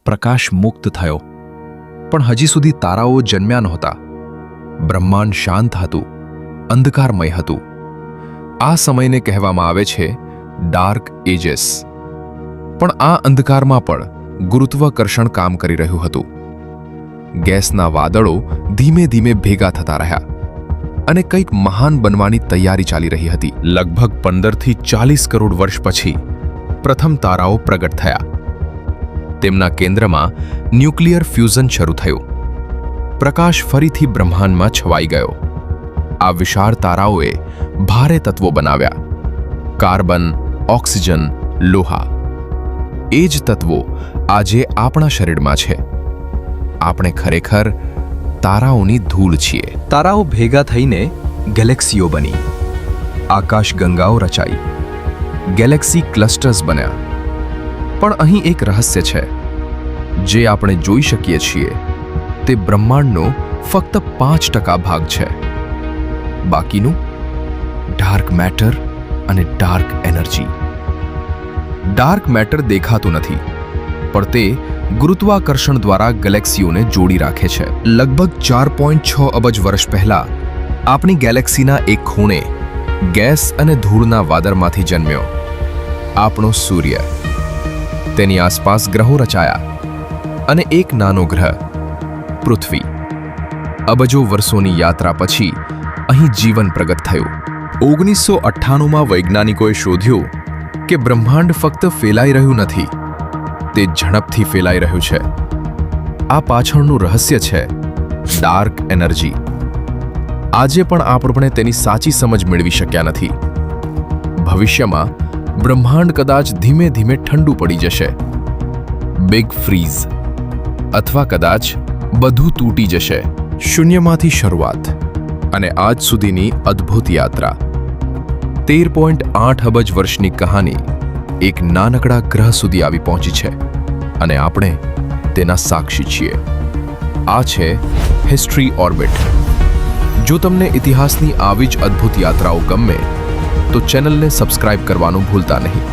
પ્રકાશ મુક્ત થયો, પણ હજી સુધી તારાઓ જન્મ્યા નહોતા. બ્રહ્માંડ શાંત હતું, અંધકારમય હતું. આ સમયને કહેવામાં આવે છે ડાર્ક એજીસ. પણ આ અંધકારમાં પણ ગુરુત્વાકર્ષણ કામ કરી રહ્યું હતું. ગેસના વાદળો ધીમે ધીમે ભેગા થતા રહ્યા અને કંઈક મહાન બનવાની તૈયારી ચાલી રહી હતી. લગભગ 15થી 40 કરોડ વર્ષ પછી પ્રથમ તારાઓ પ્રગટ થયા. તેમના કેન્દ્રમાં ન્યુક્લિયર ફ્યુઝન શરૂ થયું. પ્રકાશ ફરીથી બ્રહ્માંડમાં છવાઈ ગયો. આ વિશાળ તારાઓએ ભારે તત્વો બનાવ્યા: કાર્બન, ઓક્સિજન, લોહા. એ જ તત્વો આજે આપણા શરીરમાં છે. આપણે ખરેખર તારાઓની ધૂળ છીએ. તારાઓ ભેગા થઈને ગેલેક્સીઓ બની, આકાશગંગાઓ રચાઈ, ગેલેક્સી ક્લસ્ટર્સ બન્યા. પણ અહીં એક રહસ્ય છે. જે આપણે જોઈ શકીએ છીએ તે બ્રહ્માંડનો ફક્ત 5% ભાગ છે. બાકીનું ડાર્ક મેટર અને ડાર્ક એનર્જી. ડાર્ક મેટર દેખાતું નથી, પણ તે ગુરુત્વાકર્ષણ દ્વારા ગેલેક્સીઓને જોડી રાખે છે. લગભગ 4.6 અબજ વર્ષ પહેલા આપણી ગેલેક્સીના એક ખૂણે ગેસ અને ધૂળના વાદળમાંથી જન્મ્યો આપણો સૂર્ય. તેની આસપાસ ગ્રહો રચાયા અને એક નાનો ગ્રહ પૃથ્વી. અબજો વર્ષોની યાત્રા પછી અહીં જીવન પ્રગટ થયું. 1998માં વૈજ્ઞાનિકોએ શોધ્યું કે બ્રહ્માંડ ફક્ત ફેલાઈ રહ્યું નથી, તે ઝડપથી ફેલાઈ રહ્યું છે. આ પાછળનું રહસ્ય છે ડાર્ક એનર્જી. આજે પણ આપણે તેની સાચી સમજ મેળવી શક્યા નથી. ભવિષ્યમાં બ્રહ્માંડ કદાચ ધીમે ધીમે ઠંડુ પડી જશે, બિગ ફ્રીઝ, અથવા કદાચ બધું તૂટી જશે. શૂન્યમાંથી શરૂઆત અને આજ સુધીની અદ્ભુત યાત્રા. 13.8 અબજ વર્ષની કહાની એક નાનકડા ગ્રહ સુધી આવી પહોંચી છે અને આપણે તેના સાક્ષી છીએ. આ છે હિસ્ટ્રી ઓર્બિટ. જો તમને ઇતિહાસની આવી જ અદ્ભુત યાત્રાઓ ગમે તો ચેનલને સબસ્ક્રાઇબ કરવાનું ભૂલતા નહીં.